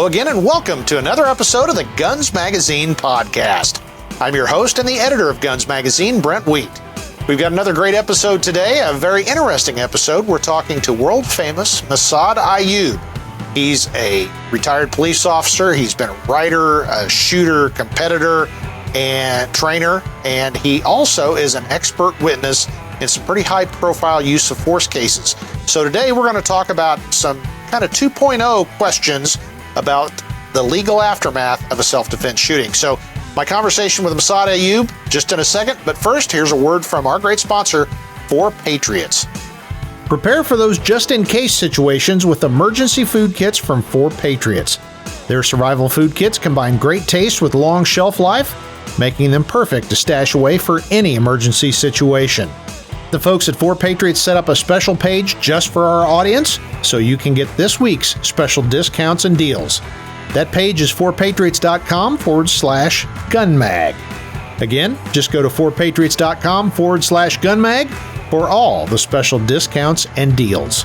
Hello again and welcome to another episode of the Guns Magazine podcast. I'm your host and the editor of Guns Magazine, Brent Wheat. We've got another great episode today, a very interesting episode. We're talking to world-famous Massad Ayoob. He's a retired police officer. He's been a writer, a shooter, competitor, and trainer, and he also is an expert witness in some pretty high-profile use of force cases. So today we're going to talk about some kind of 2.0 questions about the legal aftermath of a self-defense shooting. So my conversation with Massad Ayoob just in a second, but first here's a word from our great sponsor, For Patriots. Prepare for those just-in-case situations with emergency food kits from For Patriots. Their survival food kits combine great taste with long shelf life, making them perfect to stash away for any emergency situation. The folks at For Patriots set up a special page just for our audience, so you can get this week's special discounts and deals. That page is forpatriots.com/gunmag. Again, just go to forpatriots.com/gunmag for all the special discounts and deals.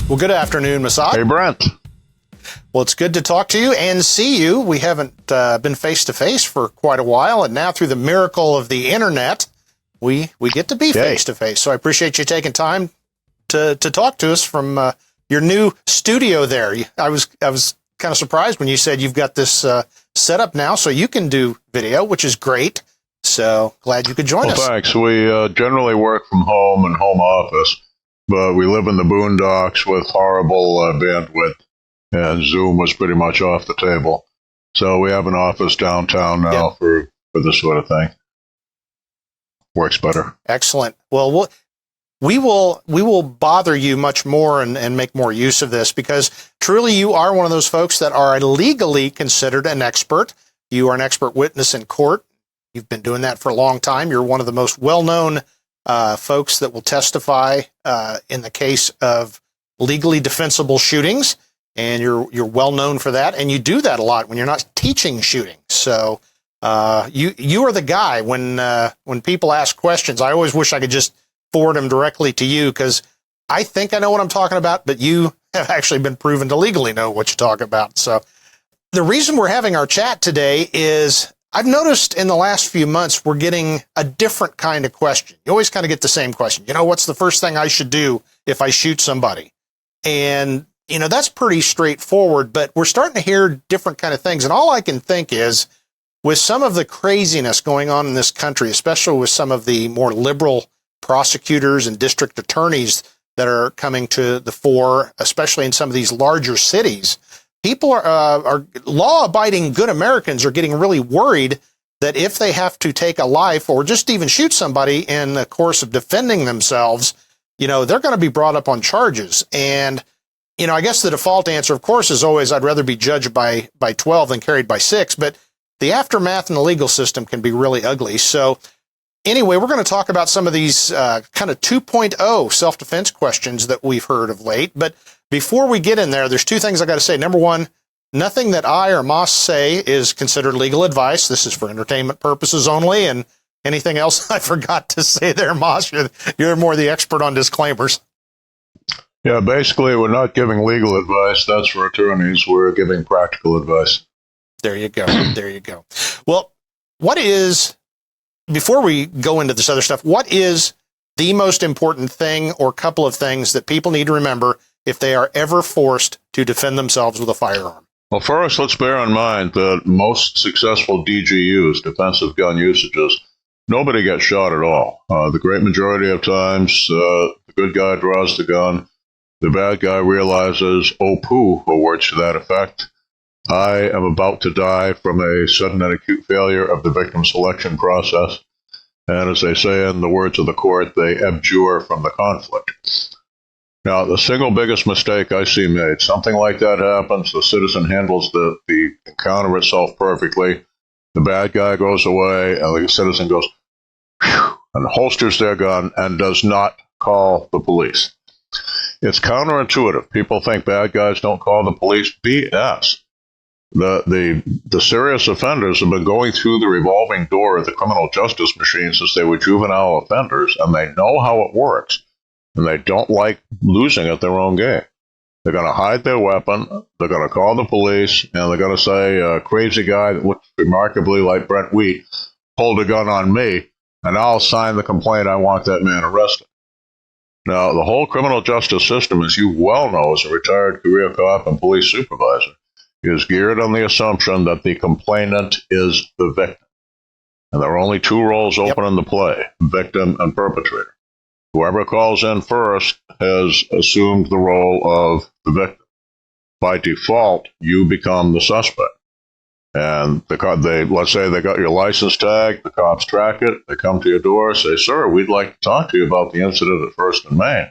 Well, good afternoon, Massad. Hey, Brent. Well, it's good to talk to you and see you. We haven't been face-to-face for quite a while, and now through the miracle of the internet, we get to be face-to-face. So I appreciate you taking time to talk to us from your new studio there. I was kind of surprised when you said you've got this set up now so you can do video, which is great. So glad you could join us. Thanks. We generally work from home and home office, but we live in the boondocks with horrible bandwidth. And Zoom was pretty much off the table. So we have an office downtown now for this sort of thing. Works better. Excellent. Well, we will bother you much more and make more use of this because truly you are one of those folks that are legally considered an expert. You are an expert witness in court. You've been doing that for a long time. You're one of the most well-known folks that will testify in the case of legally defensible shootings. And you're well known for that, and you do that a lot when you're not teaching shooting. So you are the guy when people ask questions. I always wish I could just forward them directly to you because I think I know what I'm talking about, but you have actually been proven to legally know what you're talking about. So the reason we're having our chat today is I've noticed in the last few months we're getting a different kind of question. You always kind of get the same question. You know, what's the first thing I should do if I shoot somebody? And you know, that's pretty straightforward, but we're starting to hear different kind of things. And all I can think is with some of the craziness going on in this country, especially with some of the more liberal prosecutors and district attorneys that are coming to the fore, especially in some of these larger cities, people are law-abiding good Americans are getting really worried that if they have to take a life or just even shoot somebody in the course of defending themselves, you know, they're going to be brought up on charges. And you know, I guess the default answer, of course, is always I'd rather be judged by 12 than carried by 6, but the aftermath in the legal system can be really ugly. So anyway, we're going to talk about some of these kind of 2.0 self-defense questions that we've heard of late. But before we get in there, there's two things I got to say. Number one, nothing that I or Moss say is considered legal advice. This is for entertainment purposes only. And anything else I forgot to say there, Moss, you're more the expert on disclaimers. Yeah, basically, we're not giving legal advice. That's for attorneys. We're giving practical advice. There you go. There you go. Well, before we go into this other stuff, what is the most important thing or couple of things that people need to remember if they are ever forced to defend themselves with a firearm? Well, first, let's bear in mind that most successful DGUs, defensive gun usages, nobody gets shot at all. The great majority of times, the good guy draws the gun. The bad guy realizes, oh, poo, or words to that effect. I am about to die from a sudden and acute failure of the victim selection process. And as they say in the words of the court, they abjure from the conflict. Now, the single biggest mistake I see made, something like that happens, the citizen handles the encounter itself perfectly, the bad guy goes away, and the citizen goes, phew, and holsters their gun and does not call the police. It's counterintuitive. People think bad guys don't call the police. BS. The serious offenders have been going through the revolving door of the criminal justice machine since they were juvenile offenders, and they know how it works. and they don't like losing at their own game. They're going to hide their weapon, they're going to call the police, and they're going to say, a crazy guy that looks remarkably like Brent Wheat pulled a gun on me, and I'll sign the complaint. I want that man arrested. Now, the whole criminal justice system, as you well know as a retired career cop and police supervisor, is geared on the assumption that the complainant is the victim. And there are only two roles open in the play, victim and perpetrator. Whoever calls in first has assumed the role of the victim. By default, you become the suspect. And let's say they got your license tag, the cops track it, they come to your door, say, sir, we'd like to talk to you about the incident at First and Main.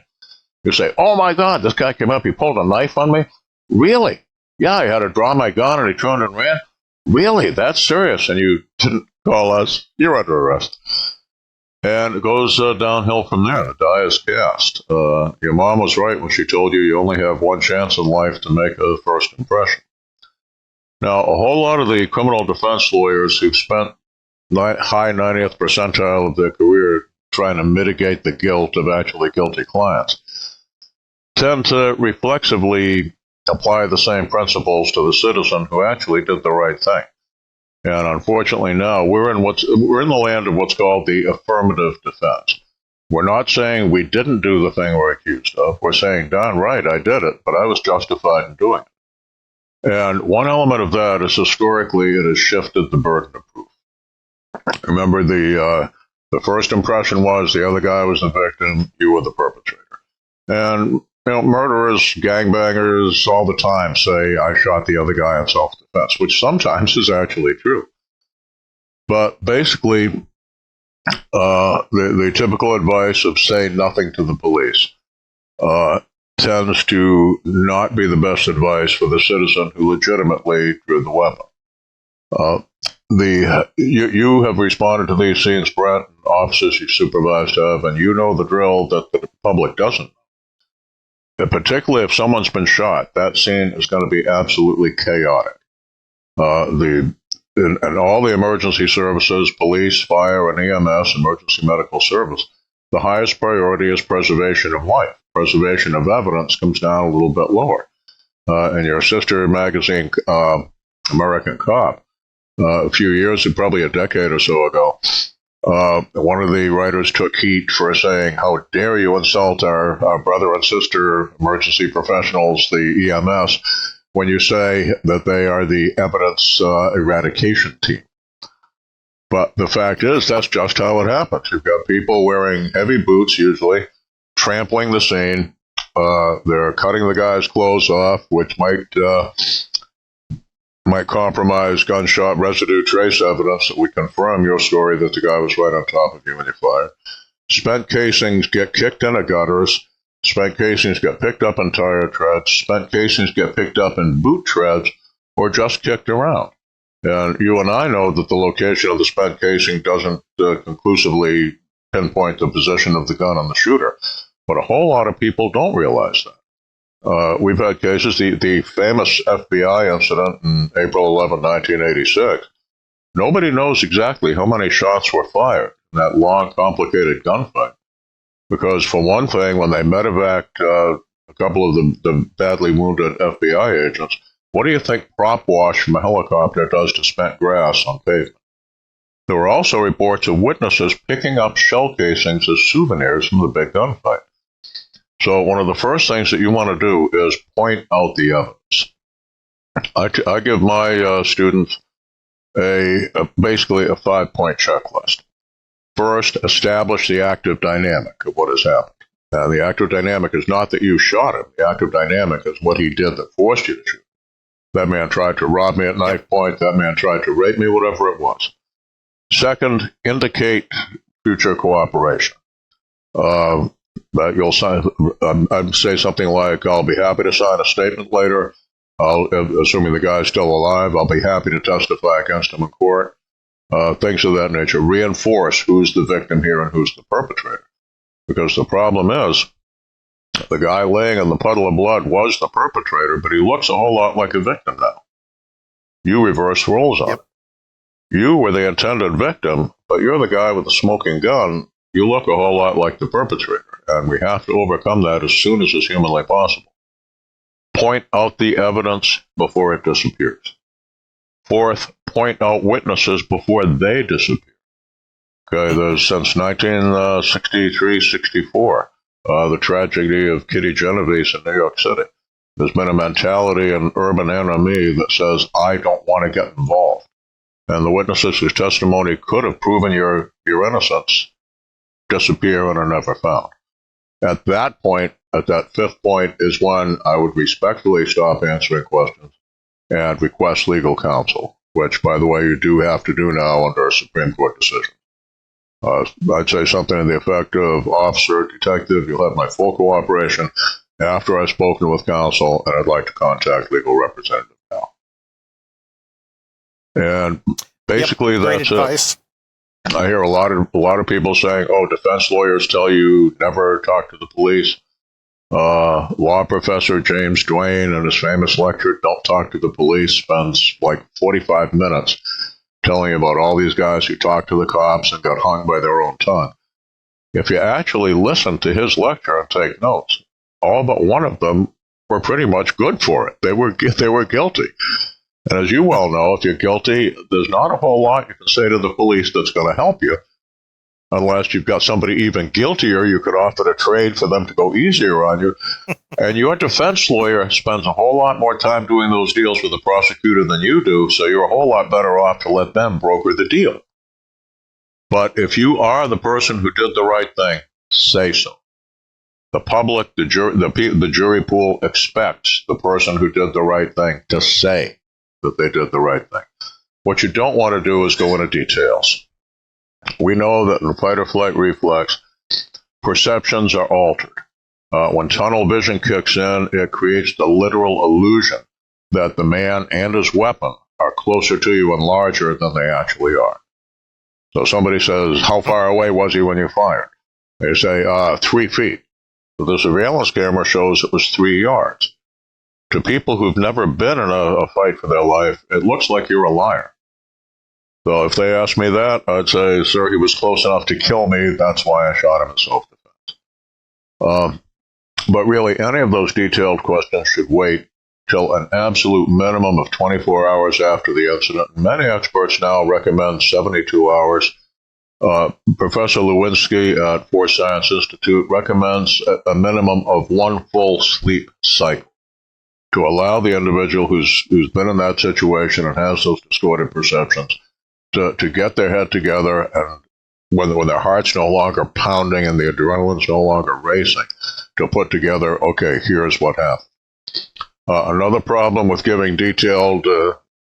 You say, oh my God, this guy came up, he pulled a knife on me? Really? Yeah, I had to draw my gun and he turned and ran? Really? That's serious. And you didn't call us, you're under arrest. And it goes downhill from there. The die is cast. Your mom was right when she told you only have one chance in life to make a first impression. Now, a whole lot of the criminal defense lawyers who've spent high 90th percentile of their career trying to mitigate the guilt of actually guilty clients tend to reflexively apply the same principles to the citizen who actually did the right thing. And unfortunately now, we're in the land of what's called the affirmative defense. We're not saying we didn't do the thing we're accused of. We're saying, darn right, I did it, but I was justified in doing it. And one element of that is historically it has shifted the burden of proof. Remember, the first impression was the other guy was the victim, you were the perpetrator. And murderers, gangbangers, all the time say, I shot the other guy in self-defense, which sometimes is actually true. But basically, the typical advice of say nothing to the police tends to not be the best advice for the citizen who legitimately drew the weapon. You have responded to these scenes, Brent, and officers you supervised have, and you know the drill that the public doesn't. Particularly if someone's been shot, that scene is going to be absolutely chaotic. And all the emergency services, police, fire, and EMS, emergency medical service, the highest priority is preservation of life. Preservation of evidence comes down a little bit lower. In your sister magazine, American Cop, a few years, probably a decade or so ago, one of the writers took heat for saying, how dare you insult our brother and sister emergency professionals, the EMS, when you say that they are the evidence eradication team. But the fact is, that's just how it happens. You've got people wearing heavy boots, usually, trampling the scene. They're cutting the guy's clothes off, which might compromise gunshot residue trace evidence that would confirm your story that the guy was right on top of you when you fired. Spent casings get kicked into gutters. Spent casings get picked up in tire treads. Spent casings get picked up in boot treads or just kicked around. And you and I know that the location of the spent casing doesn't conclusively pinpoint the position of the gun on the shooter. But a whole lot of people don't realize that. We've had cases, the famous FBI incident in April 11, 1986. Nobody knows exactly how many shots were fired in that long, complicated gunfight. Because for one thing, when they medevaced a couple of the badly wounded FBI agents, what do you think prop wash from a helicopter does to spent grass on pavement? There were also reports of witnesses picking up shell casings as souvenirs from the big gunfight. So one of the first things that you want to do is point out the evidence. I give my students basically a 5-point checklist. First, establish the active dynamic of what has happened. The active dynamic is not that you shot him. The active dynamic is what he did that forced you to shoot. That man tried to rob me at knife point. That man tried to rape me, whatever it was. Second, indicate future cooperation. That you'll sign, I'd say something like, I'll be happy to sign a statement later. Assuming the guy's still alive, I'll be happy to testify against him in court. Things of that nature. Reinforce who's the victim here and who's the perpetrator. Because the problem is, the guy laying in the puddle of blood was the perpetrator, but he looks a whole lot like a victim now. You reverse roles on it. You were the intended victim, but you're the guy with the smoking gun you look a whole lot like the perpetrator, and we have to overcome that as soon as is humanly possible. Point out the evidence before it disappears. Fourth, point out witnesses before they disappear. Okay, there's since 1963-64, the tragedy of Kitty Genovese in New York City. There's been a mentality in urban NME that says, I don't want to get involved. And the witnesses whose testimony could have proven your innocence disappear and are never found. At that point, at that fifth point, is when I would respectfully stop answering questions and request legal counsel, which, by the way, you do have to do now under a Supreme Court decision. I'd say something to the effect of, officer, detective, you'll have my full cooperation after I've spoken with counsel, and I'd like to contact legal representative now. And basically, that's advice. It. I hear a lot of people saying, "Oh, defense lawyers tell you never talk to the police." Law professor James Duane, in his famous lecture, "Don't Talk to the Police," spends like 45 minutes telling you about all these guys who talked to the cops and got hung by their own tongue. If you actually listen to his lecture and take notes, all but one of them were pretty much good for it. They were guilty. And as you well know, if you're guilty, there's not a whole lot you can say to the police that's going to help you, unless you've got somebody even guiltier you could offer to trade for them to go easier on you. And your defense lawyer spends a whole lot more time doing those deals with the prosecutor than you do, so you're a whole lot better off to let them broker the deal. But if you are the person who did the right thing, say so. The public, the jury pool expects the person who did the right thing to say that they did the right thing. What you don't want to do is go into details. We know that in fight or flight reflex, perceptions are altered. When tunnel vision kicks in, it creates the literal illusion that the man and his weapon are closer to you and larger than they actually are. So somebody says, how far away was he when you fired? They say, 3 feet. So the surveillance camera shows it was 3 yards. To people who've never been in a fight for their life, it looks like you're a liar. So if they ask me that, I'd say, sir, he was close enough to kill me. That's why I shot him in self-defense. But really, any of those detailed questions should wait till an absolute minimum of 24 hours after the incident. Many experts now recommend 72 hours. Professor Lewinsky at Force Science Institute recommends a minimum of 1 full sleep cycle to allow the individual who's been in that situation and has those distorted perceptions to get their head together, and when their heart's no longer pounding and the adrenaline's no longer racing, to put together, okay, here's what happened. Another problem with giving detailed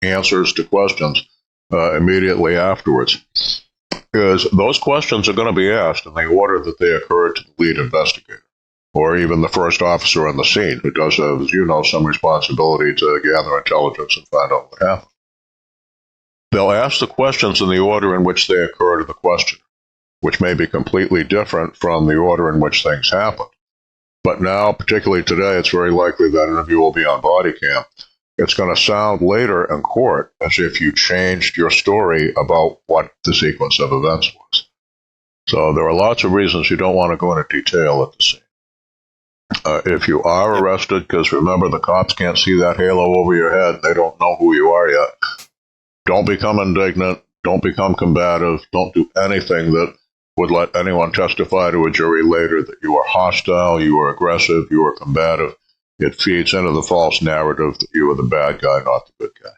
answers to questions immediately afterwards is those questions are going to be asked in the order that they occurred to the lead investigator, or even the first officer on the scene, who does have, as you know, some responsibility to gather intelligence and find out what happened. They'll ask the questions in the order in which they occur to the questioner, which may be completely different from the order in which things happened. But now, particularly today, it's very likely that interview will be on body cam. It's going to sound later in court as if you changed your story about what the sequence of events was. So there are lots of reasons you don't want to go into detail at the scene. If you are arrested, because remember, the cops can't see that halo over your head, they don't know who you are yet. Don't become indignant. Don't become combative. Don't do anything that would let anyone testify to a jury later that you are hostile, you are aggressive, you are combative. It feeds into the false narrative that you are the bad guy, not the good guy.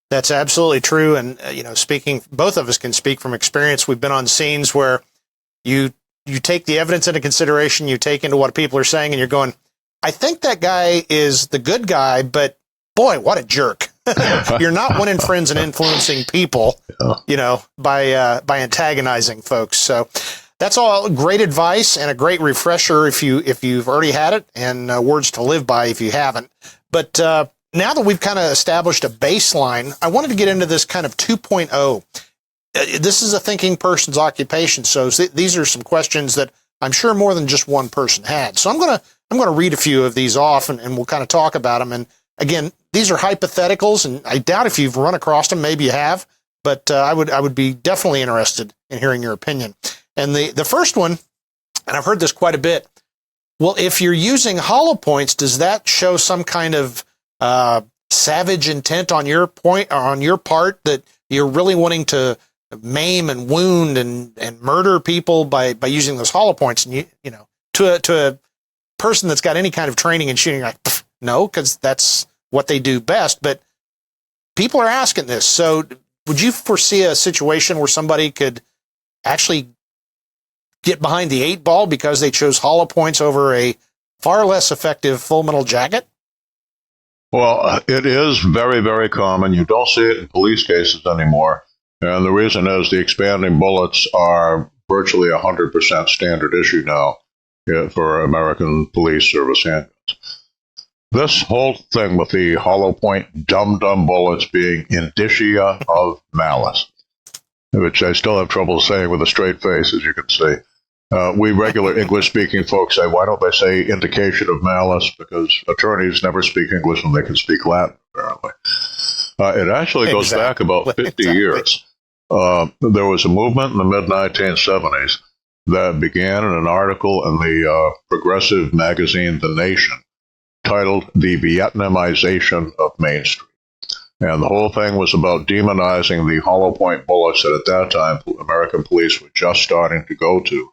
That's absolutely true. And, speaking, both of us can speak from experience. We've been on scenes where you take the evidence into consideration, you take into what people are saying, and you're going, I think that guy is the good guy, but boy, what a jerk. You're not winning friends and influencing people, by antagonizing folks. So that's all great advice and a great refresher if you've already had it, and words to live by if you haven't. But now that we've kind of established a baseline, I wanted to get into this kind of 2.0. This is a thinking person's occupation, so these are some questions that I'm sure more than just one person had. So I'm gonna read a few of these off, and we'll kind of talk about them. And again, these are hypotheticals, and I doubt if you've run across them. Maybe you have, but I would be definitely interested in hearing your opinion. And the first one, and I've heard this quite a bit. Well, if you're using hollow points, does that show some kind of savage intent on your part that you're really wanting to maim and wound and murder people by using those hollow points? And you know, to a person that's got any kind of training in shooting, like, no, because that's what they do best. But people are asking this. So would you foresee a situation where somebody could actually get behind the 8-ball because they chose hollow points over a far less effective full metal jacket? Well, it is very, very common. You don't see it in police cases anymore. And the reason is the expanding bullets are virtually 100% standard issue now for American police service handguns. This whole thing with the hollow point dum-dum bullets being indicia of malice, which I still have trouble saying with a straight face, as you can see. We regular English-speaking folks say, why don't they say indication of malice? Because attorneys never speak English when they can speak Latin, apparently. It actually goes back about 50 years. There was a movement in the mid-1970s that began in an article in the progressive magazine The Nation titled The Vietnamization of Main Street. And the whole thing was about demonizing the hollow point bullets that at that time American police were just starting to go to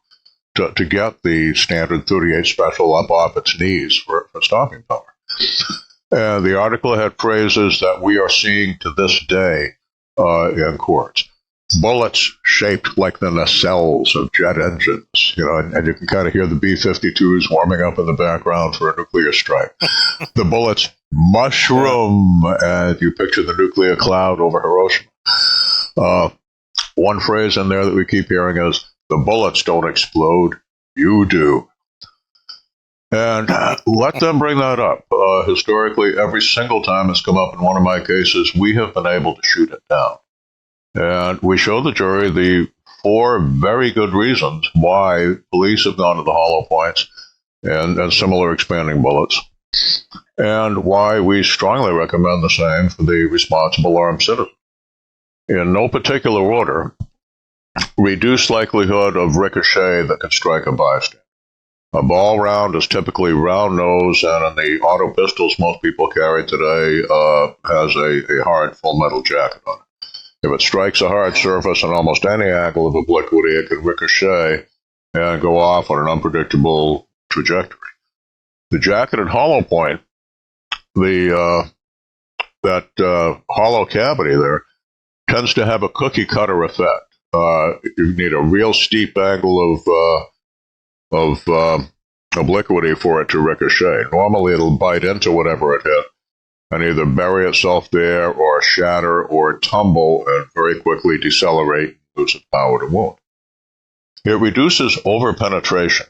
get the standard 38 special up off its knees for stopping power. And the article had phrases that we are seeing to this day in courts. Bullets shaped like the nacelles of jet engines, you know, and you can kind of hear the B-52s warming up in the background for a nuclear strike. The bullets mushroom, and you picture the nuclear cloud over Hiroshima. One phrase in there that we keep hearing is, the bullets don't explode, you do. And let them bring that up. Historically, every single time it's come up in one of my cases, we have been able to shoot it down. And we show the jury the 4 very good reasons why police have gone to the hollow points and similar expanding bullets, and why we strongly recommend the same for the responsible armed citizen. In no particular order, reduced likelihood of ricochet that can strike a bystander. A ball round is typically round nose, and in the auto pistols most people carry today has a hard full metal jacket on it. If it strikes a hard surface on almost any angle of obliquity, it can ricochet and go off on an unpredictable trajectory. The jacketed hollow point, that hollow cavity there, tends to have a cookie cutter effect. You need a real steep angle of obliquity for it to ricochet. Normally, it'll bite into whatever it hit and either bury itself there or shatter or tumble and very quickly decelerate and lose its power to wound. It reduces overpenetration.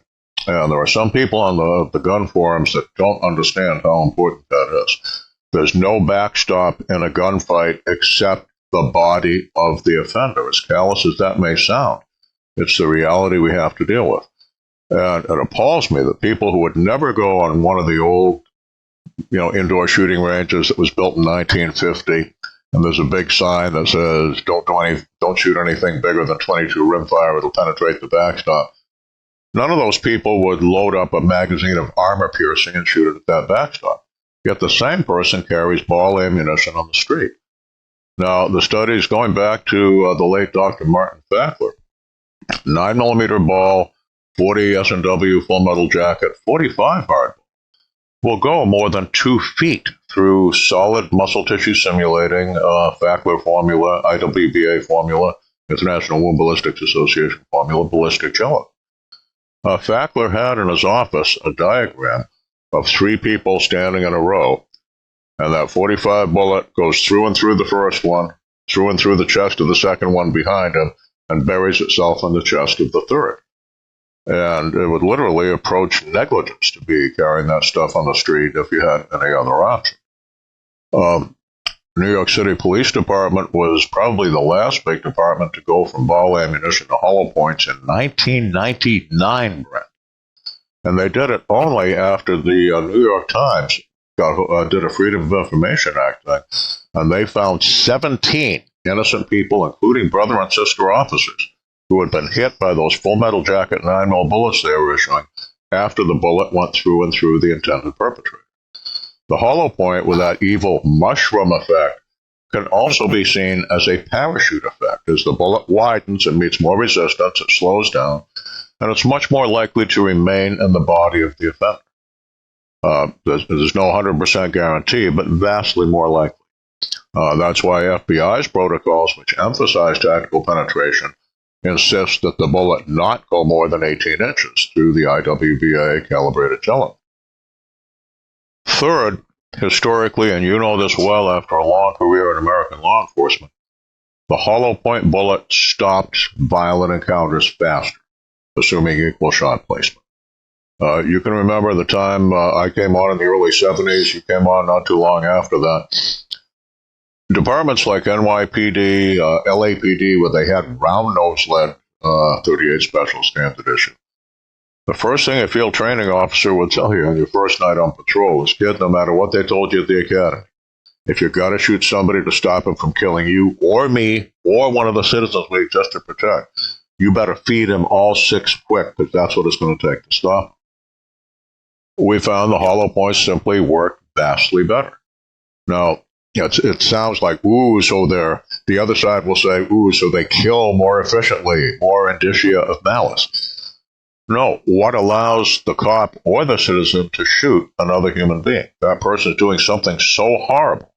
And there are some people on the gun forums that don't understand how important that is. There's no backstop in a gunfight except the body of the offender. As callous as that may sound, it's the reality we have to deal with. And it appalls me that people who would never go on one of the old, indoor shooting ranges that was built in 1950, and there's a big sign that says, don't shoot anything bigger than 22 rimfire, it'll penetrate the backstop. None of those people would load up a magazine of armor piercing and shoot it at that backstop. Yet the same person carries ball ammunition on the street. Now, the studies going back to the late Dr. Martin Fackler, 9mm ball, 40 S&W full metal jacket, 45 hard will go more than 2 feet through solid muscle tissue simulating Fackler formula, IWBA formula, International Wound Ballistics Association formula, ballistic jello. Fackler had in his office a diagram of 3 people standing in a row, and that 45 bullet goes through and through the first one, through and through the chest of the second one behind him, and buries itself in the chest of the third. And it would literally approach negligence to be carrying that stuff on the street if you had any other option. New York City Police Department was probably the last big department to go from ball ammunition to hollow points in 1999, Brent. And they did it only after the New York Times did a Freedom of Information Act thing, and they found 17 innocent people, including brother and sister officers, who had been hit by those full metal jacket 9mm bullets they were issuing after the bullet went through and through the intended perpetrator. The hollow point with that evil mushroom effect can also be seen as a parachute effect. As the bullet widens and meets more resistance, it slows down, and it's much more likely to remain in the body of the offender. There's no 100% guarantee, but vastly more likely. That's why FBI's protocols, which emphasize tactical penetration, insist that the bullet not go more than 18 inches through the IWBA calibrated gelatin. Third, historically, and you know this well after a long career in American law enforcement, the hollow point bullet stopped violent encounters faster, assuming equal shot placement. You can remember the time I came on in the early 70s. You came on not too long after that. Departments like NYPD, LAPD, where they had round nose lead 38 Special Standard Issue. The first thing a field training officer would tell you on your first night on patrol is, kid, no matter what they told you at the academy, if you've got to shoot somebody to stop him from killing you or me or one of the citizens we exist to protect, you better feed him all 6 quick, because that's what it's going to take to stop him. We found the hollow points simply work vastly better. Now, it sounds like, ooh, so the other side will say, ooh, so they kill more efficiently, more indicia of malice. No, what allows the cop or the citizen to shoot another human being? That person is doing something so horrible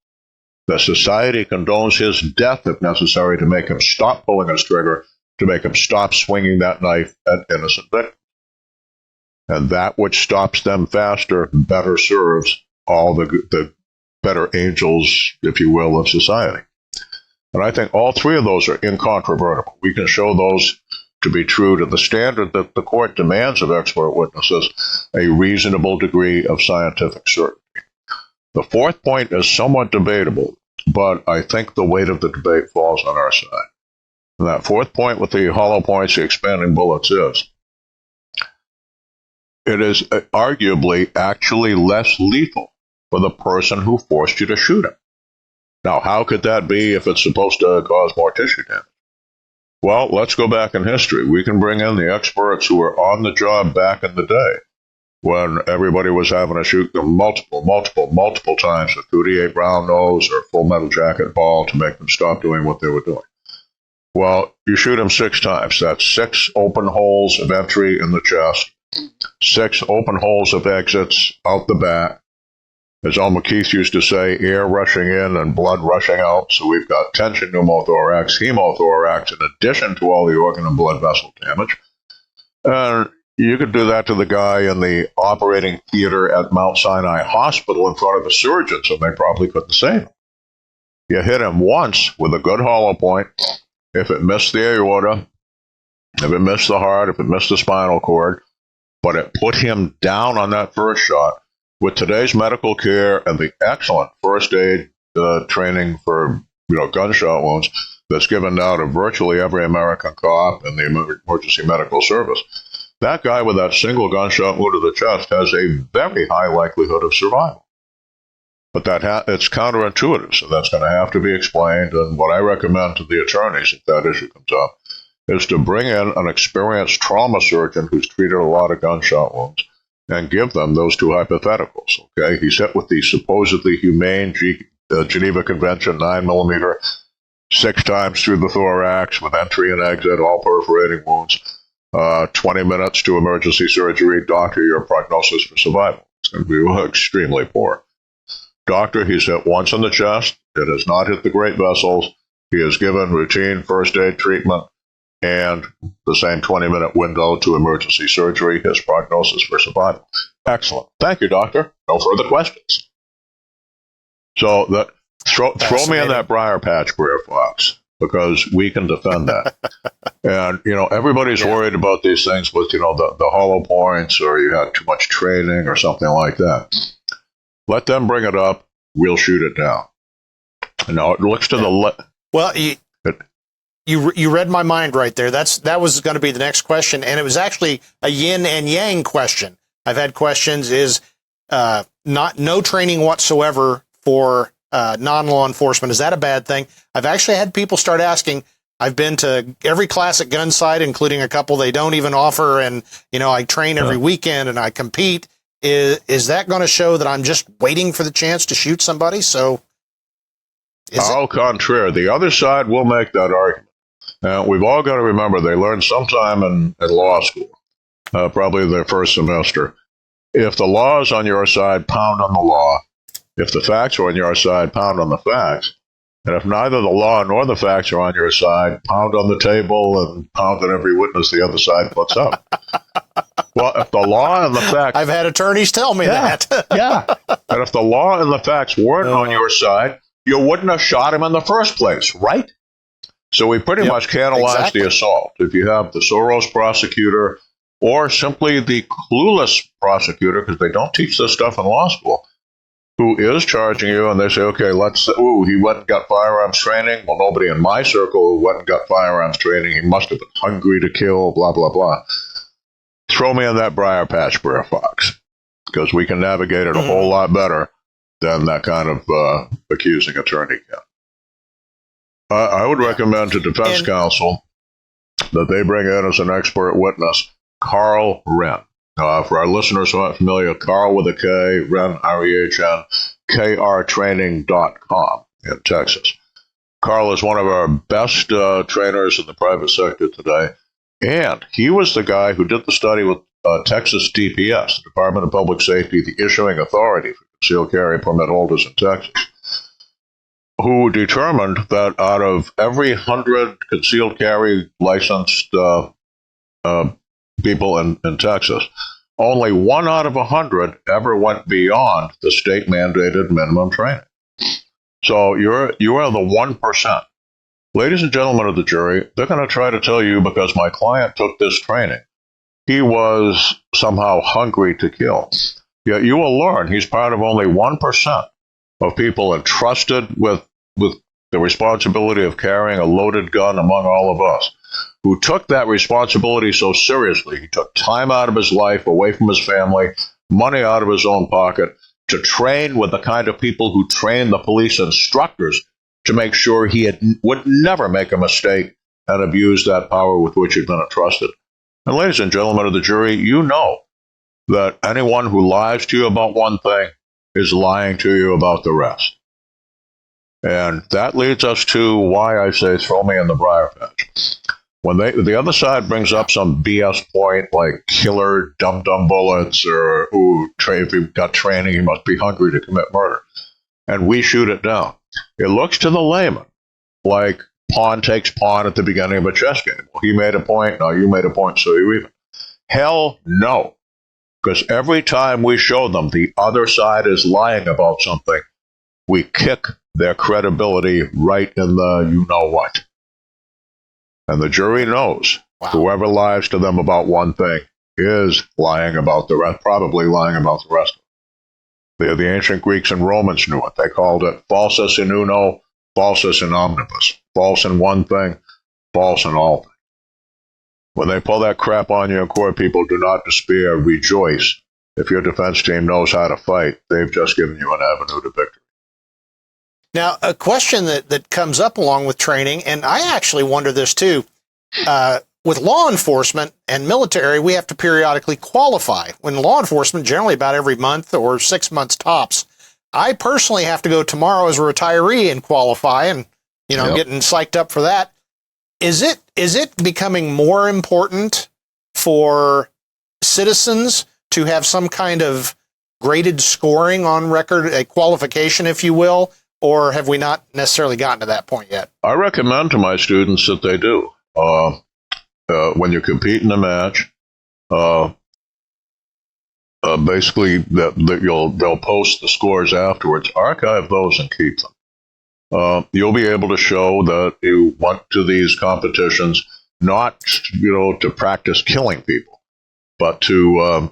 that society condones his death if necessary to make him stop pulling his trigger, to make him stop swinging that knife at innocent victims. And that which stops them faster better serves all the better angels, if you will, of society. And I think all 3 of those are incontrovertible. We can show those to be true to the standard that the court demands of expert witnesses, a reasonable degree of scientific certainty. The 4th point is somewhat debatable, but I think the weight of the debate falls on our side. And that 4th point with the hollow points, the expanding bullets, is it is arguably actually less lethal for the person who forced you to shoot him. Now, how could that be if it's supposed to cause more tissue damage? Well, let's go back in history. We can bring in the experts who were on the job back in the day when everybody was having to shoot them multiple times with 38 round nose or full metal jacket ball to make them stop doing what they were doing. Well, you shoot them 6 times. That's 6 open holes of entry in the chest, 6 open holes of exits out the back. As Elmer Keith used to say, air rushing in and blood rushing out. So we've got tension pneumothorax, hemothorax, in addition to all the organ and blood vessel damage. And you could do that to the guy in the operating theater at Mount Sinai Hospital in front of the surgeons, and they probably couldn't save him. You hit him once with a good hollow point. If it missed the aorta, if it missed the heart, if it missed the spinal cord, but it put him down on that first shot. With today's medical care and the excellent first aid training for gunshot wounds that's given now to virtually every American cop in the emergency medical service, that guy with that single gunshot wound to the chest has a very high likelihood of survival. But it's counterintuitive, so that's going to have to be explained. And what I recommend to the attorneys, if that issue comes up, is to bring in an experienced trauma surgeon who's treated a lot of gunshot wounds and give them those 2 hypotheticals. Okay, he's hit with the supposedly humane Geneva Convention 9mm 6 times through the thorax with entry and exit, all perforating wounds. 20 minutes to emergency surgery. Doctor, your prognosis for survival is going to be extremely poor. Doctor, he's hit once in the chest. It has not hit the great vessels. He is given routine first aid treatment and the same 20-minute window to emergency surgery, his prognosis for survival. Excellent. Thank you, doctor. No further questions. So throw me in that briar patch, Brer Fox, because we can defend that. And, everybody's worried about these things with, the hollow points, or you had too much training or something like that. Let them bring it up. We'll shoot it down. Now, it looks to the left. Well, You read my mind right there. That was going to be the next question, and it was actually a yin and yang question. I've had questions: is no training whatsoever for non-law enforcement, is that a bad thing? I've actually had people start asking, I've been to every classic gun site, including a couple they don't even offer. And, I train every weekend and I compete. Is that going to show that I'm just waiting for the chance to shoot somebody? So, au contraire, the other side will make that argument. We've all got to remember they learned sometime in law school, probably their first semester. If the law is on your side, pound on the law. If the facts are on your side, pound on the facts. And if neither the law nor the facts are on your side, pound on the table and pound on every witness the other side puts up. Well, if the law and the facts... I've had attorneys tell me that. Yeah. And if the law and the facts weren't on your side, you wouldn't have shot him in the first place, right? So we pretty much can't analyze the assault. If you have the Soros prosecutor or simply the clueless prosecutor, because they don't teach this stuff in law school, who is charging you, and they say, okay, he went and got firearms training. Well, nobody in my circle went and got firearms training. He must have been hungry to kill, blah, blah, blah. Throw me in that briar patch, Brer Fox, because we can navigate it a whole lot better than that kind of accusing attorney can. I would recommend to defense counsel that they bring in as an expert witness Carl Wren. For our listeners who aren't familiar, Carl with a K, Wren, R-E-H-N, krtraining.com in Texas. Carl is one of our best trainers in the private sector today, and he was the guy who did the study with Texas DPS, the Department of Public Safety, the issuing authority for concealed carry permit holders in Texas, who determined that out of every 100 concealed carry licensed people in Texas, only 1 out of 100 ever went beyond the state-mandated minimum training. So you are the 1%. Ladies and gentlemen of the jury, they're going to try to tell you because my client took this training, he was somehow hungry to kill. Yet you will learn he's part of only 1% of people entrusted with the responsibility of carrying a loaded gun among all of us, who took that responsibility so seriously. He took time out of his life, away from his family, money out of his own pocket, to train with the kind of people who train the police instructors to make sure he would never make a mistake and abuse that power with which he'd been entrusted. And ladies and gentlemen of the jury, you know that anyone who lies to you about one thing is lying to you about the rest. And that leads us to why I say throw me in the briar patch. When the other side brings up some BS point like killer dum-dum bullets or, if he got training, he must be hungry to commit murder, and we shoot it down, it looks to the layman like pawn takes pawn at the beginning of a chess game. Well, he made a point, now you made a point, so you even. Hell no. Because every time we show them the other side is lying about something, we kick their credibility right in the you-know-what. And the jury knows whoever lies to them about one thing is lying about the rest, probably lying about the rest. The ancient Greeks and Romans knew it. They called it falsus in uno, falsus in omnibus. False in one thing, false in all things. When they pull that crap on you in court, people do not despair, rejoice. If your defense team knows how to fight, they've just given you an avenue to victory. Now, a question that comes up along with training, and I actually wonder this too, with law enforcement and military, we have to periodically qualify. When law enforcement, generally about every month or 6 months tops. I personally have to go tomorrow as a retiree and qualify, and I'm getting psyched up for that. Is it becoming more important for citizens to have some kind of graded scoring on record, a qualification, if you will, or have we not necessarily gotten to that point yet? I recommend to my students that they do. When you compete in a match, basically they'll post the scores afterwards. Archive those and keep them. You'll be able to show that you went to these competitions not to practice killing people, but to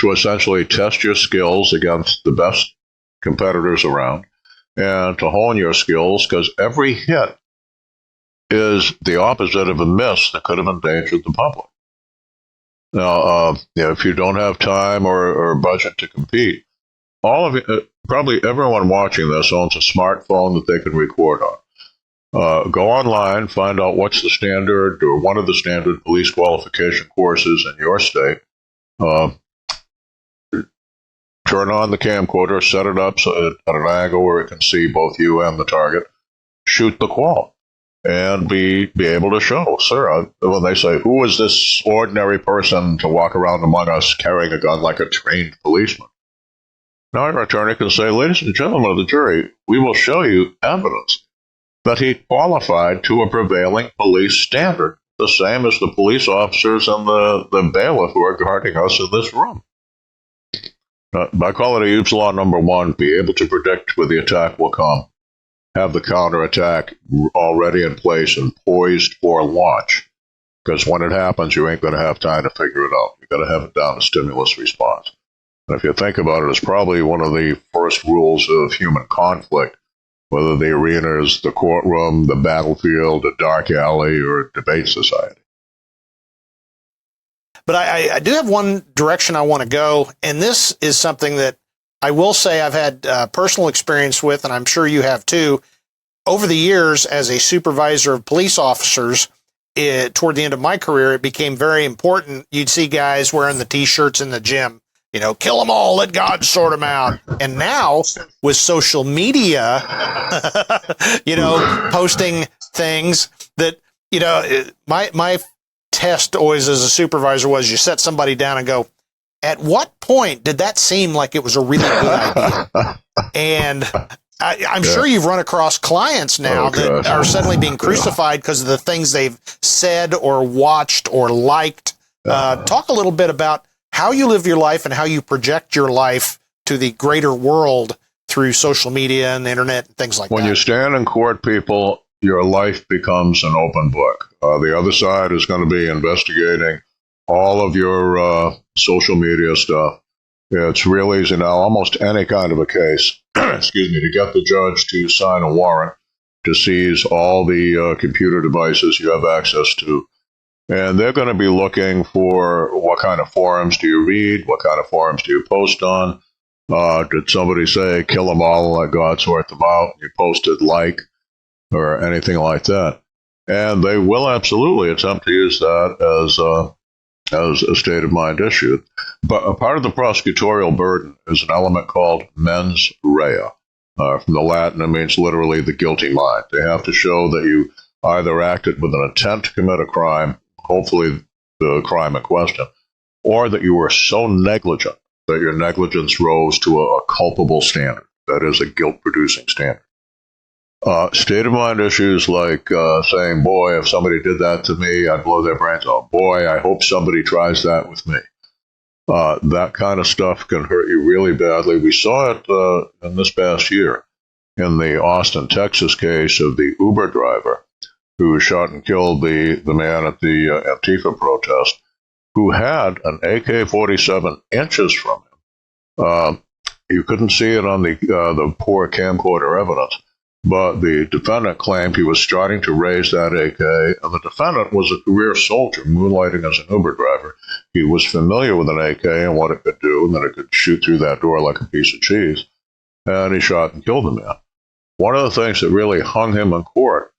essentially test your skills against the best competitors around, and to hone your skills, because every hit is the opposite of a miss that could have endangered the public. Now, if you don't have time or budget to compete, all of you, probably everyone watching this owns a smartphone that they can record on. Go online, find out what's the standard or one of the standard police qualification courses in your state. Turn on the camcorder, set it up so at an angle where it can see both you and the target. Shoot the qual and be able to show, sir, when they say, who is this ordinary person to walk around among us carrying a gun like a trained policeman? Now your attorney can say, ladies and gentlemen of the jury, we will show you evidence that he qualified to a prevailing police standard, the same as the police officers and the bailiff who are guarding us in this room. I call it Ayoob's Law number 1, be able to predict where the attack will come. Have the counterattack already in place and poised for launch. Because when it happens, you ain't going to have time to figure it out. You've got to have it down to stimulus response. And if you think about it, it's probably one of the first rules of human conflict, whether the arena is the courtroom, the battlefield, a dark alley, or a debate society. But I do have one direction I want to go, and this is something that I will say I've had personal experience with, and I'm sure you have too. Over the years, as a supervisor of police officers, toward the end of my career, it became very important. You'd see guys wearing the T-shirts in the gym, you know, kill them all, let God sort them out. And now with social media, you know, posting things that, you know, my test always as a supervisor was you set somebody down and go, at what point did that seem like it was a really good idea? And I'm sure you've run across clients now that are suddenly being crucified because of the things they've said or watched or liked. Talk a little bit about how you live your life and how you project your life to the greater world through social media and the internet and things like that. When you stand in court, people, your life becomes an open book. The other side is going to be investigating all of your social media stuff. It's real easy now, almost any kind of a case, excuse me, to get the judge to sign a warrant to seize all the computer devices you have access to. And they're going to be looking for what kind of forums do you read, what kind of forums do you post on. Did somebody say, kill them all and let God sort them out? You posted like, or anything like that. And they will absolutely attempt to use that as a state of mind issue. But a part of the prosecutorial burden is an element called mens rea. From the Latin, it means literally the guilty mind. They have to show that you either acted with an intent to commit a crime, hopefully the crime in question, or that you were so negligent that your negligence rose to a culpable standard, that is, a guilt-producing standard. State of mind issues like saying, boy, if somebody did that to me, I'd blow their brains out. Boy, I hope somebody tries that with me. That kind of stuff can hurt you really badly. We saw it in this past year in the Austin, Texas case of the Uber driver who shot and killed the man at the Antifa protest, who had an AK-47 inches from him. You couldn't see it on the poor camcorder evidence. But the defendant claimed he was starting to raise that AK, and the defendant was a career soldier moonlighting as an Uber driver. He was familiar with an AK and what it could do, and that it could shoot through that door like a piece of cheese. And he shot and killed the man. One of the things that really hung him in court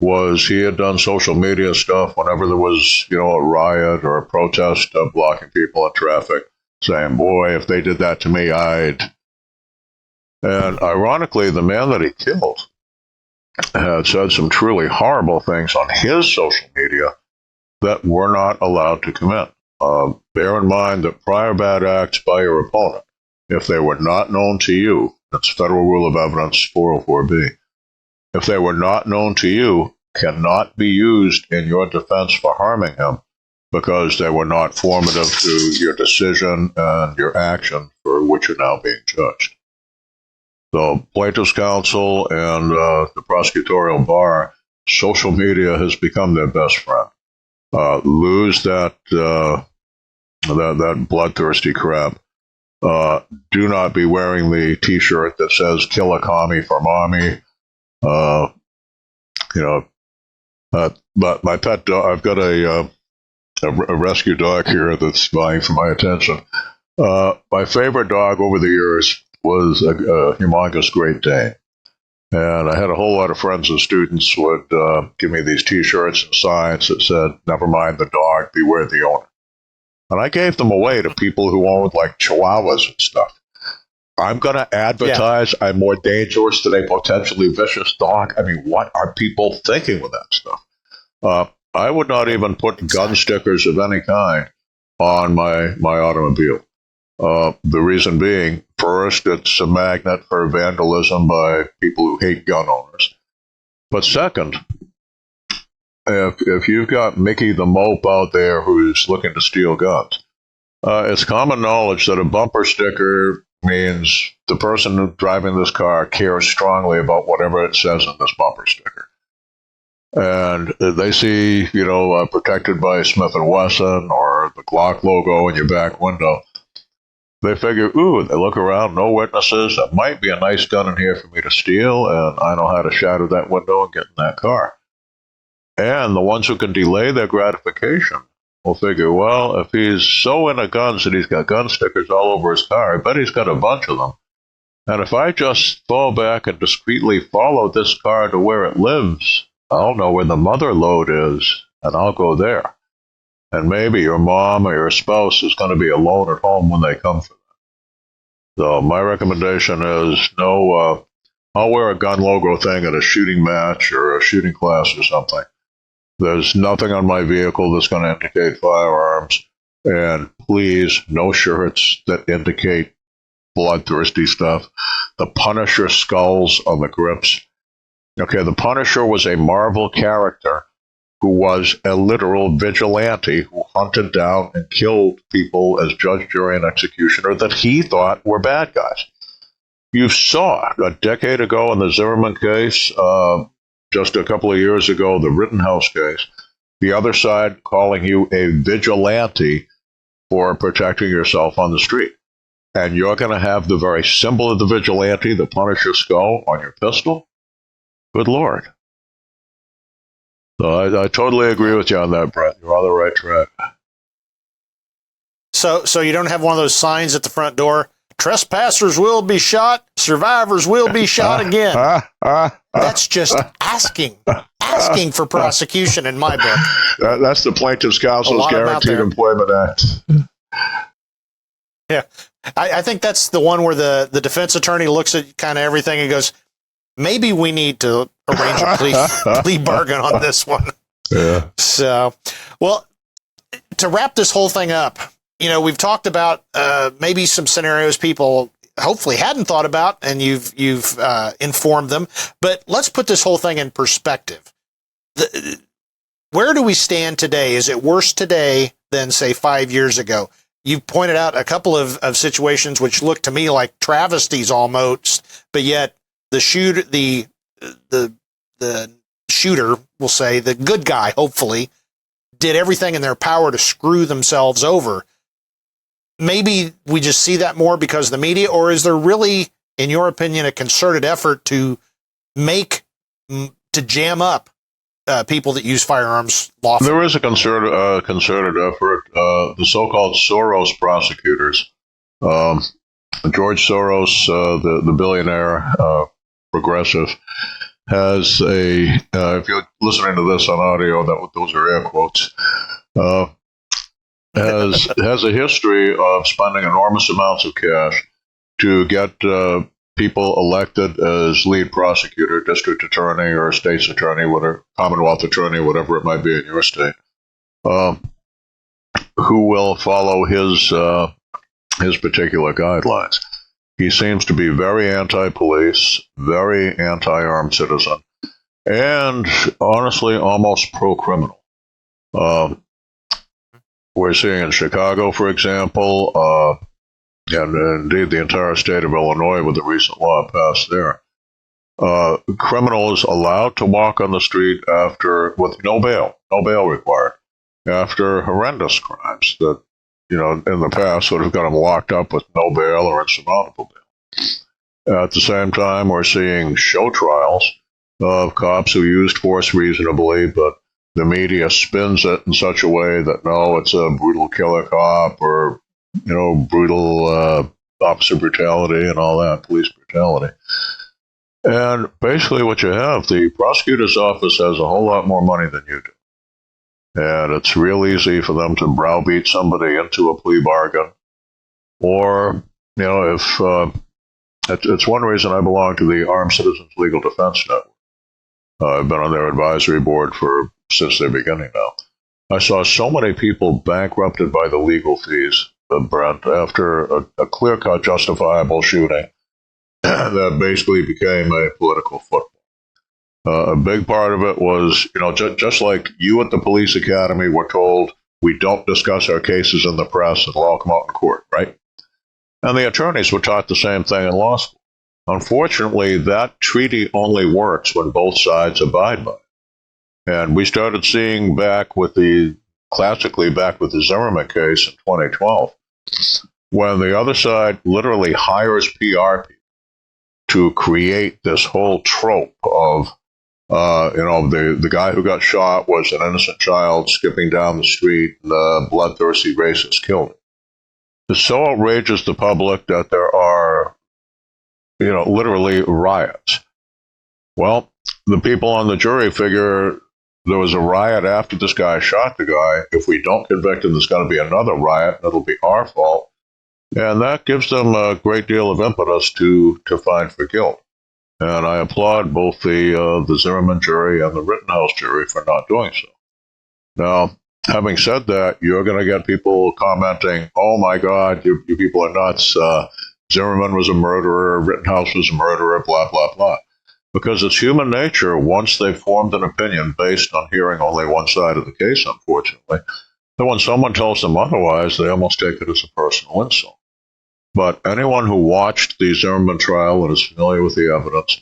was he had done social media stuff whenever there was, you know, a riot or a protest blocking people in traffic, saying, boy, if they did that to me, I'd... And ironically, the man that he killed had said some truly horrible things on his social media that we're not allowed to commit. Bear in mind that prior bad acts by your opponent, if they were not known to you, that's Federal Rule of Evidence 404B, if they were not known to you, cannot be used in your defense for harming him because they were not formative to your decision and your action for which you're now being judged. So plaintiff's counsel and the prosecutorial bar, social media has become their best friend. Lose that bloodthirsty crap. Do not be wearing the T-shirt that says "Kill a commie for mommy." But my pet dog, I've got a rescue dog here that's vying for my attention. My favorite dog over the years was a humongous Great Dane. And I had a whole lot of friends and students would give me these T-shirts and signs that said, "Never mind the dog, beware the owner." And I gave them away to people who owned like Chihuahuas and stuff. I'm going to advertise I'm more dangerous than a potentially vicious dog. I mean, what are people thinking with that stuff? I would not even put gun stickers of any kind on my automobile. The reason being, first, it's a magnet for vandalism by people who hate gun owners. But second, if you've got Mickey the Mope out there who's looking to steal guns, it's common knowledge that a bumper sticker means the person driving this car cares strongly about whatever it says in this bumper sticker. And they see, protected by Smith & Wesson or the Glock logo in your back window. They figure, they look around, no witnesses. That might be a nice gun in here for me to steal, and I know how to shatter that window and get in that car. And the ones who can delay their gratification will figure, well, if he's so into guns that he's got gun stickers all over his car, I bet he's got a bunch of them. And if I just fall back and discreetly follow this car to where it lives, I'll know where the mother lode is, and I'll go there. And maybe your mom or your spouse is going to be alone at home when they come for that. So my recommendation is no, I'll wear a gun logo thing at a shooting match or a shooting class or something. There's nothing on my vehicle that's going to indicate firearms. And please, no shirts that indicate bloodthirsty stuff. The Punisher skulls on the grips. Okay, the Punisher was a Marvel character who was a literal vigilante who hunted down and killed people as judge, jury, and executioner that he thought were bad guys. You saw a decade ago in the Zimmerman case, just a couple of years ago, the Rittenhouse case, the other side calling you a vigilante for protecting yourself on the street. And you're going to have the very symbol of the vigilante, the Punisher skull, on your pistol? Good Lord. So I totally agree with you on that, Brett. You're on the right track. So you don't have one of those signs at the front door, trespassers will be shot, survivors will be shot again. That's just asking for prosecution in my book. That's the Plaintiff's Counsel's Guaranteed Employment Act. Yeah. I think that's the one where the defense attorney looks at kind of everything and goes, maybe we need to arrange a plea bargain on this one. Yeah. So, well, to wrap this whole thing up, we've talked about maybe some scenarios people hopefully hadn't thought about, and you've informed them. But let's put this whole thing in perspective. Where do we stand today? Is it worse today than, say, 5 years ago? You've pointed out a couple of situations which look to me like travesties almost, but yet the shooter, we'll say, the good guy, hopefully, did everything in their power to screw themselves over. Maybe we just see that more because of the media, or is there really, in your opinion, a concerted effort to jam up people that use firearms lawfully? There is a concerted effort. The so-called Soros prosecutors, George Soros, the billionaire progressive, has if you're listening to this on audio, those are air quotes, has a history of spending enormous amounts of cash to get people elected as lead prosecutor, district attorney, or state's attorney, whatever, Commonwealth attorney, whatever it might be in your state, who will follow his particular guidelines. He seems to be very anti-police, very anti-armed citizen, and honestly, almost pro-criminal. We're seeing in Chicago, for example, and indeed the entire state of Illinois with the recent law passed there, criminals allowed to walk on the street with no bail required, after horrendous crimes that, in the past would have got them locked up with no bail or insurmountable bail. At the same time, we're seeing show trials of cops who used force reasonably, but the media spins it in such a way that, no, it's a brutal killer cop or, brutal officer brutality and all that, police brutality. And basically what you have, the prosecutor's office has a whole lot more money than you do. And it's real easy for them to browbeat somebody into a plea bargain. Or, if it's one reason I belong to the Armed Citizens Legal Defense Network. I've been on their advisory board since their beginning now. I saw so many people bankrupted by the legal fees, Brent, after a clear-cut justifiable shooting that basically became a political football. A big part of it was, just like you at the police academy were told, we don't discuss our cases in the press, it'll all come out in court, right? And the attorneys were taught the same thing in law school. Unfortunately, that treaty only works when both sides abide by it. And we started seeing classically back with the Zimmerman case in 2012, when the other side literally hires PR people to create this whole trope of, the guy who got shot was an innocent child skipping down the street, and the bloodthirsty racist killed him. It so outrages the public that there are, literally riots. Well, the people on the jury figure there was a riot after this guy shot the guy. If we don't convict him, there's going to be another riot, and it'll be our fault. And that gives them a great deal of impetus to find for guilt. And I applaud both the Zimmerman jury and the Rittenhouse jury for not doing so. Now, having said that, you're going to get people commenting, oh my God, you people are nuts. Zimmerman was a murderer, Rittenhouse was a murderer, blah, blah, blah. Because it's human nature, once they've formed an opinion based on hearing only one side of the case, unfortunately, that when someone tells them otherwise, they almost take it as a personal insult. But anyone who watched the Zimmerman trial and is familiar with the evidence,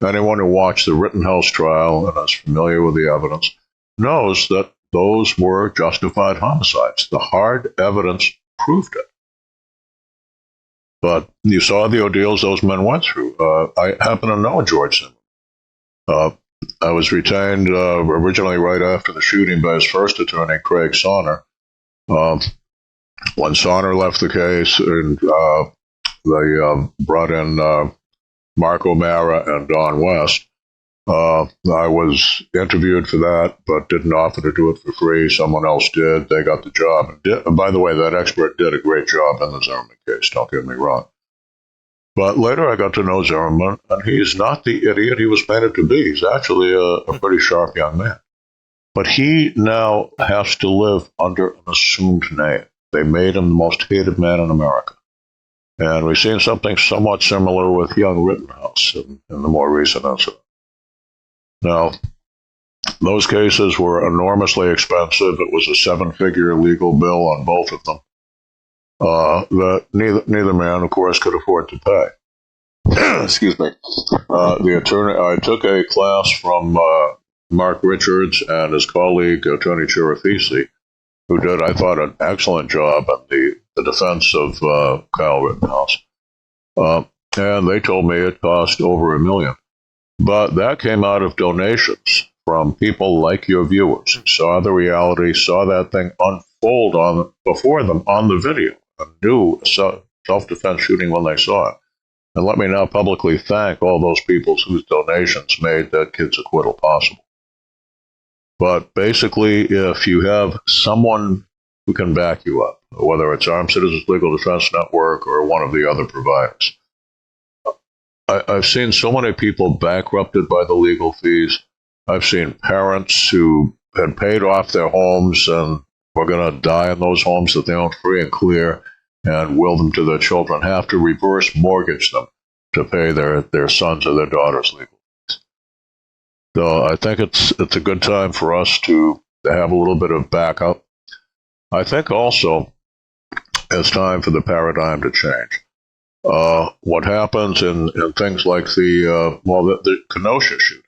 anyone who watched the Rittenhouse trial and is familiar with the evidence, knows that those were justified homicides. The hard evidence proved it. But you saw the ordeals those men went through. I happen to know George Zimmerman. I was retained originally right after the shooting by his first attorney, Craig Sonner. When Sonner left the case, and they brought in Mark O'Mara and Don West, I was interviewed for that, but didn't offer to do it for free. Someone else did. They got the job. And by the way, that expert did a great job in the Zimmerman case. Don't get me wrong. But later I got to know Zimmerman, and he's not the idiot he was painted to be. He's actually a pretty sharp young man. But he now has to live under an assumed name. They made him the most hated man in America. And we've seen something somewhat similar with young Rittenhouse in the more recent incident. Now, those cases were enormously expensive. It was a seven-figure legal bill on both of them that neither man, of course, could afford to pay. Excuse me. The attorney, I took a class from Mark Richards and his colleague, Attorney Chirafisi, who did, I thought, an excellent job in the defense of Kyle Rittenhouse. And they told me it cost over $1 million. But that came out of donations from people like your viewers who saw the reality, saw that thing unfold before them on the video, and knew self-defense shooting when they saw it. And let me now publicly thank all those people whose donations made that kid's acquittal possible. But basically, if you have someone who can back you up, whether it's Armed Citizens Legal Defense Network or one of the other providers, I've seen so many people bankrupted by the legal fees. I've seen parents who had paid off their homes and were going to die in those homes that they owned free and clear and will them to their children, have to reverse mortgage them to pay their sons or their daughters' legal fees. So I think it's a good time for us to have a little bit of backup. I think also it's time for the paradigm to change. What happens in things like the Kenosha shooting,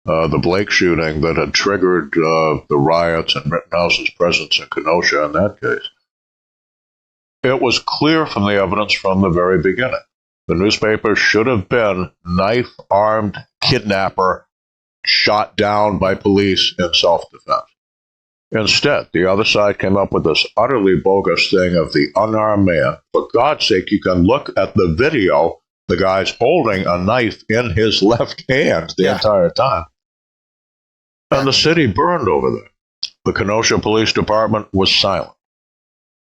the Blake shooting that had triggered the riots and Rittenhouse's presence in Kenosha in that case, it was clear from the evidence from the very beginning. The newspaper should have been knife-armed kidnapper shot down by police in self-defense. Instead, the other side came up with this utterly bogus thing of the unarmed man. For God's sake, you can look at the video the guy's holding a knife in his left hand the entire time. And the city burned over there. The Kenosha Police Department was silent.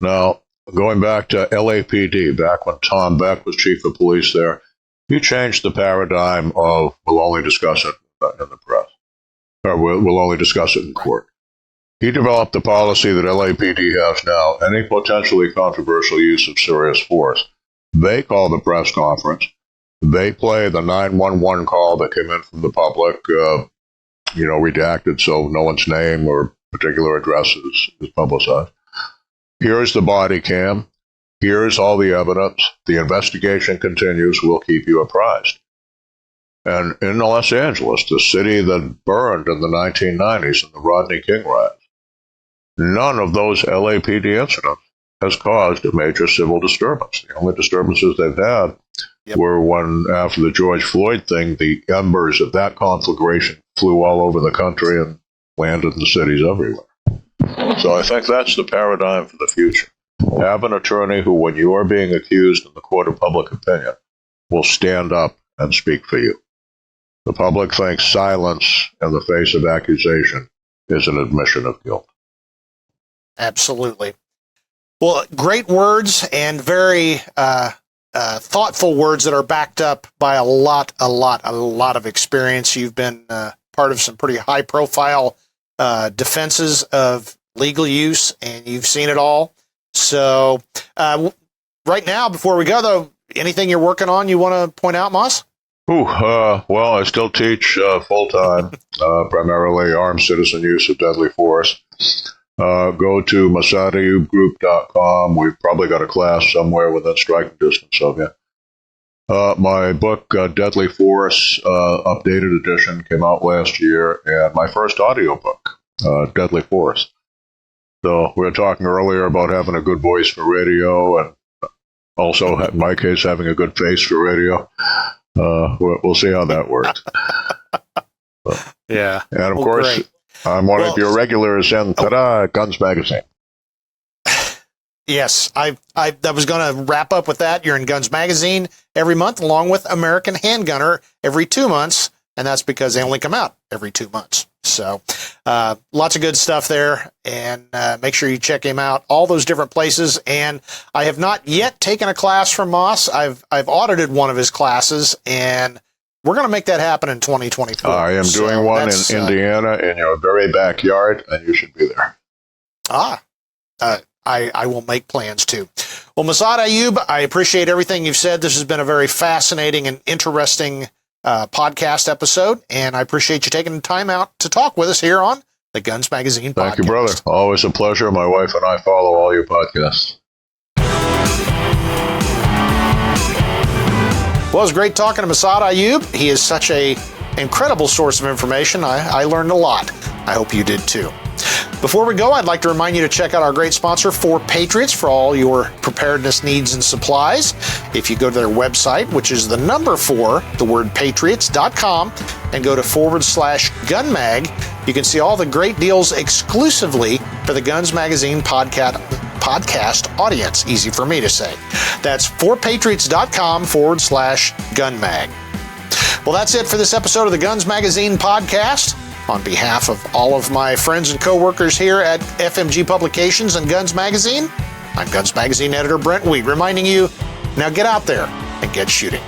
Now, going back to LAPD, back when Tom Beck was chief of police there, he changed the paradigm of we'll only discuss it in the press, or we'll only discuss it in court. He developed the policy that LAPD has now. Any potentially controversial use of serious force, they call the press conference. They play the 911 call that came in from the public, redacted so no one's name or particular address is publicized. Here's the body cam. Here's all the evidence. The investigation continues. We'll keep you apprised. And in Los Angeles, the city that burned in the 1990s in the Rodney King riots, none of those LAPD incidents has caused a major civil disturbance. The only disturbances they've had were when, after the George Floyd thing, the embers of that conflagration flew all over the country and landed in cities everywhere. So I think that's the paradigm for the future. Have an attorney who, when you are being accused in the court of public opinion, will stand up and speak for you. The public thinks silence in the face of accusation is an admission of guilt. Absolutely. Well, great words and very thoughtful words that are backed up by a lot of experience. You've been part of some pretty high-profile defenses of legal use, and you've seen it all. So right now, before we go, though, anything you're working on you want to point out, Moss? Well, I still teach full-time, primarily armed citizen use of deadly force. Go to MassadAyoobGroup.com. We've probably got a class somewhere within striking distance of you. My book, Deadly Force, updated edition, came out last year, and my first audiobook, Deadly Force. So we were talking earlier about having a good voice for radio, and also, in my case, having a good face for radio. We'll see how that works. Yeah. And of course, great. I'm one of your regulars in Guns Magazine. Yes, I was going to wrap up with that. You're in Guns Magazine every month, along with American Handgunner every 2 months, and that's because they only come out every 2 months. So lots of good stuff there, and make sure you check him out, all those different places. And I have not yet taken a class from Moss. I've audited one of his classes, and we're going to make that happen in 2024. I am doing one in Indiana in your very backyard, and you should be there. I will make plans too. Well, Massad Ayoob, I appreciate everything you've said. This has been a very fascinating and interesting podcast episode, and I appreciate you taking the time out to talk with us here on the Guns Magazine podcast. Thank you, brother. Always a pleasure. My wife and I follow all your podcasts. Well, it was great talking to Massad Ayoob. He is such an incredible source of information. I learned a lot. I hope you did too. Before we go, I'd like to remind you to check out our great sponsor, 4 Patriots, for all your preparedness needs and supplies. If you go to their website, which is the number 4, the word patriots.com, and go to /gunmag, you can see all the great deals exclusively for the Guns Magazine podcast audience. Easy for me to say. That's 4patriots.com /gunmag. Well, that's it for this episode of the Guns Magazine podcast. On behalf of all of my friends and co-workers here at FMG Publications and Guns Magazine, I'm Guns Magazine editor Brent Weed, reminding you, now get out there and get shooting.